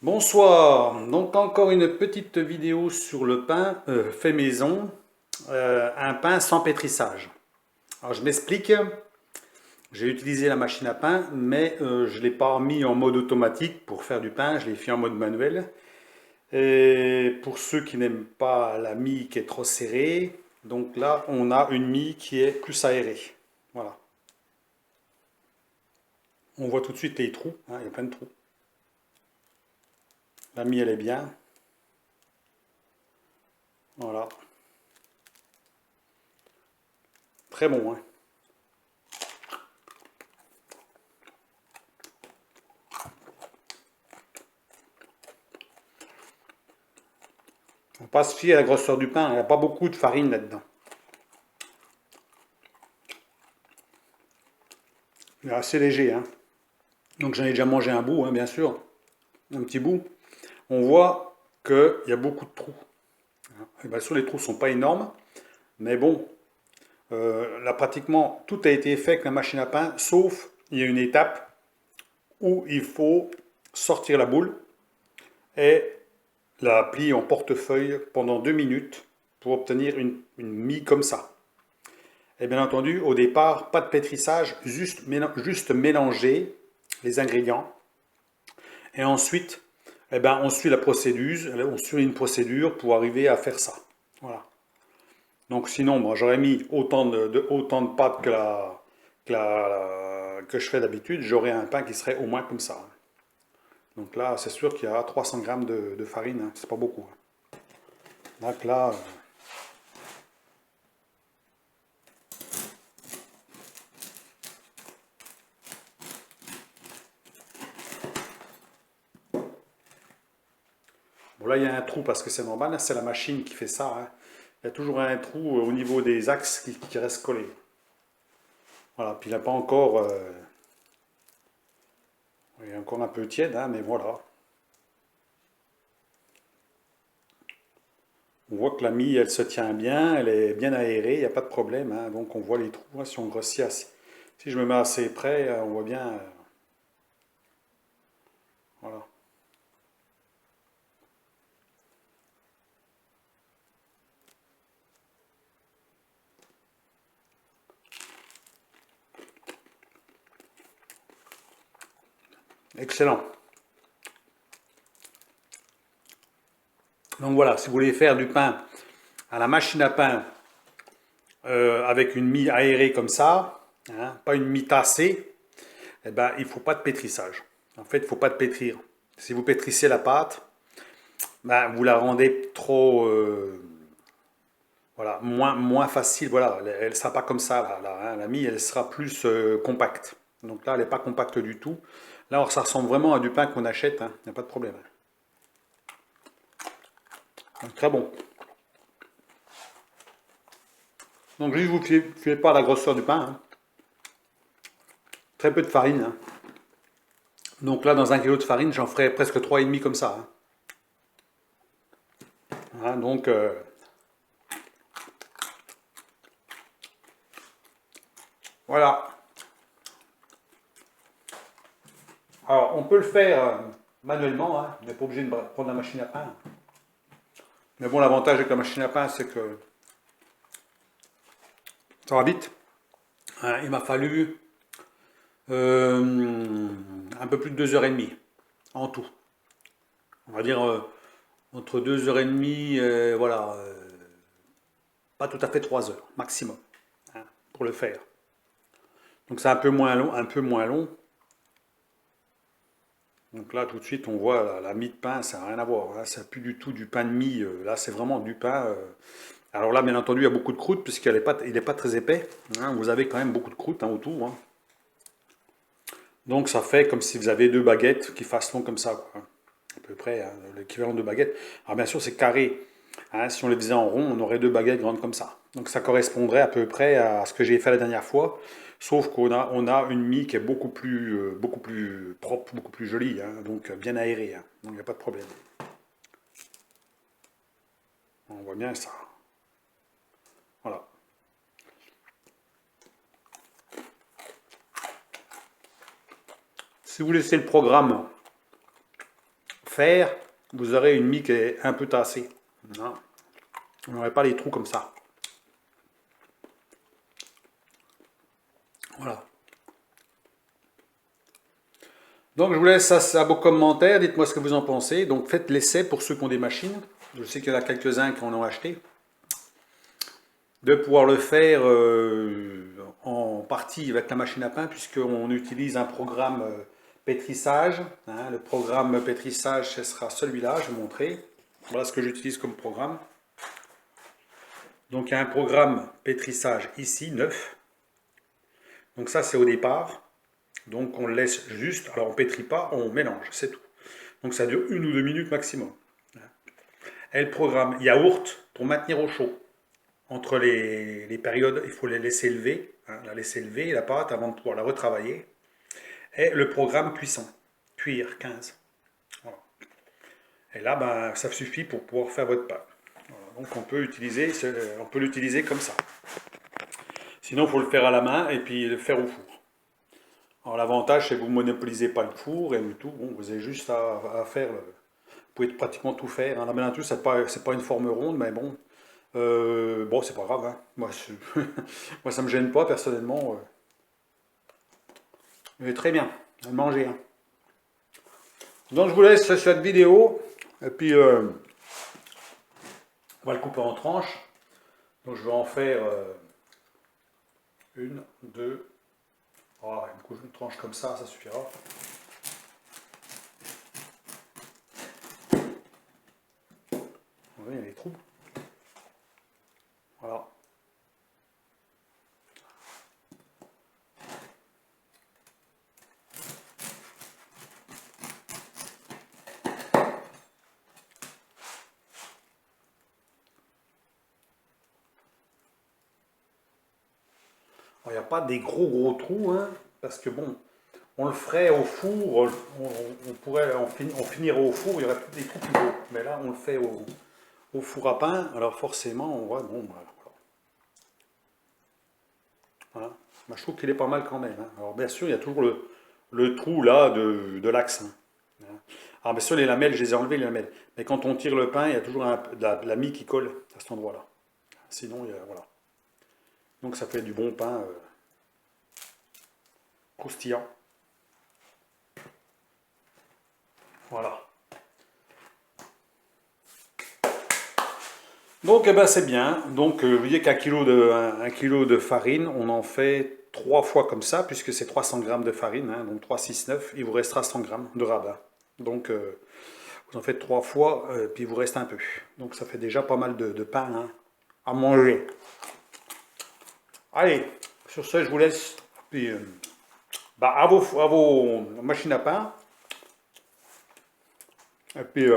Bonsoir, donc encore une petite vidéo sur le pain fait maison, un pain sans pétrissage. Alors je m'explique, j'ai utilisé la machine à pain, mais je ne l'ai pas mis en mode automatique pour faire du pain, je l'ai fait en mode manuel. Et pour ceux qui n'aiment pas la mie qui est trop serrée, donc là on a une mie qui est plus aérée. Voilà, on voit tout de suite les trous, hein, il y a plein de trous. La mie elle est bien, voilà, très bon, hein. Faut pas se fier à la grosseur du pain, il n'y a pas beaucoup de farine là-dedans. Il est assez léger, hein. Donc j'en ai déjà mangé un bout, hein, bien sûr, un petit bout. On voit qu'il y a beaucoup de trous. Et bien sûr, les trous ne sont pas énormes, mais bon, là pratiquement tout a été fait avec la machine à pain, sauf il y a une étape où il faut sortir la boule et la plier en portefeuille pendant 2 minutes pour obtenir une mie comme ça. Et bien entendu, au départ, pas de pétrissage, juste mélanger les ingrédients. Et ensuite, eh ben, on suit une procédure pour arriver à faire ça. Voilà. Donc sinon, moi, j'aurais mis autant de pâtes que je fais d'habitude, j'aurais un pain qui serait au moins comme ça. Donc là, c'est sûr qu'il y a 300 grammes de farine, hein, c'est pas beaucoup, hein. Donc là, bon, là, il y a un trou parce que c'est normal, hein, c'est la machine qui fait ça, hein. Il y a toujours un trou au niveau des axes qui reste collé. Voilà, puis il n'a pas encore, il est encore un peu tiède, hein, mais voilà. On voit que la mie, elle se tient bien, elle est bien aérée, il n'y a pas de problème, hein. Donc on voit les trous, hein, si on grossit assez. Si je me mets assez près, on voit bien. Voilà. Excellent. Donc voilà, si vous voulez faire du pain à la machine à pain avec une mie aérée comme ça, hein, pas une mie tassée, eh ben, il ne faut pas de pétrissage. En fait, il ne faut pas de pétrir. Si vous pétrissez la pâte, ben, vous la rendez trop, voilà, moins facile. Voilà, elle ne sera pas comme ça. Hein, la mie, elle sera plus compacte. Donc là, elle n'est pas compacte du tout. Là, ça ressemble vraiment à du pain qu'on achète, hein, il n'y a pas de problème. Donc, très bon. Donc juste vous ne fiez pas la grosseur du pain, hein. Très peu de farine, hein. Donc là, dans 1 kilo de farine, j'en ferai presque 3,5 comme ça, hein. Hein, donc voilà. Alors on peut le faire manuellement, hein. On n'est pas obligé de prendre la machine à pain. Mais bon, l'avantage avec la machine à pain, c'est que ça va vite, hein. Il m'a fallu un peu plus de 2 h 30 en tout. On va dire entre 2 h 30, voilà, pas tout à fait 3 heures maximum, hein, pour le faire. Donc c'est un peu moins long. Donc là tout de suite on voit la mie de pain, ça n'a rien à voir, hein. C'est plus du tout du pain de mie, là c'est vraiment du pain. Alors là bien entendu il y a beaucoup de croûte puisqu'il n'est pas très épais, hein. Vous avez quand même beaucoup de croûte, hein, autour, hein. Donc ça fait comme si vous avez 2 baguettes qui fassent long comme ça, quoi. À peu près, hein, l'équivalent de baguettes. Alors bien sûr c'est carré, hein. Si on les faisait en rond, on aurait 2 baguettes grandes comme ça. Donc ça correspondrait à peu près à ce que j'ai fait la dernière fois, sauf on a une mie qui est beaucoup plus propre, beaucoup plus jolie, hein, donc bien aérée, hein. Donc il n'y a pas de problème. On voit bien ça. Voilà. Si vous laissez le programme fer, vous aurez une mie qui est un peu tassée. Non. Vous n'aurez pas les trous comme ça. Voilà. Donc je vous laisse à vos commentaires, dites-moi ce que vous en pensez. Donc faites l'essai pour ceux qui ont des machines. Je sais qu'il y en a quelques-uns qui en ont acheté. De pouvoir le faire en partie avec la machine à pain, puisqu'on utilise un programme pétrissage. Hein. Le programme pétrissage, ce sera celui-là, je vais vous montrer. Voilà ce que j'utilise comme programme. Donc il y a un programme pétrissage ici, neuf. Donc ça c'est au départ. Donc on le laisse juste, alors on ne pétrit pas, on mélange, c'est tout. Donc ça dure 1 ou 2 minutes maximum. Et le programme yaourt pour maintenir au chaud. Entre les périodes, il faut les laisser lever, hein, la laisser lever, la pâte, avant de pouvoir la retravailler. Et le programme cuisson, cuire 15. Voilà. Et là, ben, ça suffit pour pouvoir faire votre pain. Voilà. Donc on peut l'utiliser comme ça. Sinon, il faut le faire à la main et puis le faire au four. Alors l'avantage, c'est que vous ne monopolisez pas le four et tout. Bon, vous avez juste à faire. Vous pouvez pratiquement tout faire. Hein. La main tout, c'est pas une forme ronde, mais bon. Bon, c'est pas grave. Hein. Moi, moi, ça me gêne pas personnellement. Mais très bien. Manger. Hein. Donc je vous laisse sur cette vidéo. Et puis on va le couper en tranches. Donc je vais en faire une, deux. Oh, une tranche comme ça suffira. Vous voyez, il y a les trous. Voilà. Il n'y a pas des gros trous, hein, parce que bon, on le ferait au four, on finirait au four, il y aurait des trous plus gros. Mais là, on le fait au four à pain, alors forcément, on voit, bon, voilà. Voilà. Moi, je trouve qu'il est pas mal quand même. Hein. Alors bien sûr, il y a toujours le trou là de l'axe. Hein. Alors bien sûr, les lamelles, je les ai enlevées, les lamelles. Mais quand on tire le pain, il y a toujours de la mie qui colle à cet endroit-là. Sinon, voilà. Donc ça fait du bon pain croustillant. Voilà. Donc eh ben, c'est bien. Donc vous voyez qu'un kilo de farine, on en fait 3 fois comme ça, puisque c'est 300 grammes de farine, hein, donc 3, 6, 9, il vous restera 100 grammes de rabat. Donc vous en faites 3 fois, puis il vous reste un peu. Donc ça fait déjà pas mal de pain hein, à manger. Allez, sur ce je vous laisse. Puis bah, à vos machines à pain. Et puis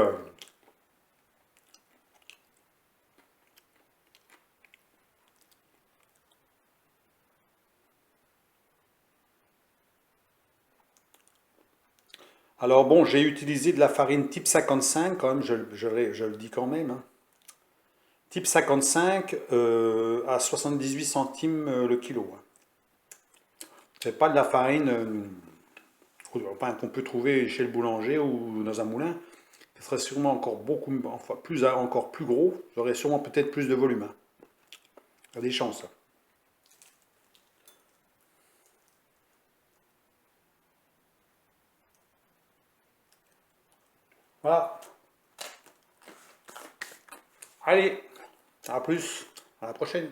alors bon, j'ai utilisé de la farine type 55 quand même, je le dis quand même. Hein. Type 55 à 78 centimes le kilo. Hein. C'est pas de la farine qu'on peut trouver chez le boulanger ou dans un moulin. Ce serait sûrement encore encore plus gros. J'aurais sûrement peut-être plus de volume. Hein. Il y a des chances. Voilà. Allez, à plus, à la prochaine.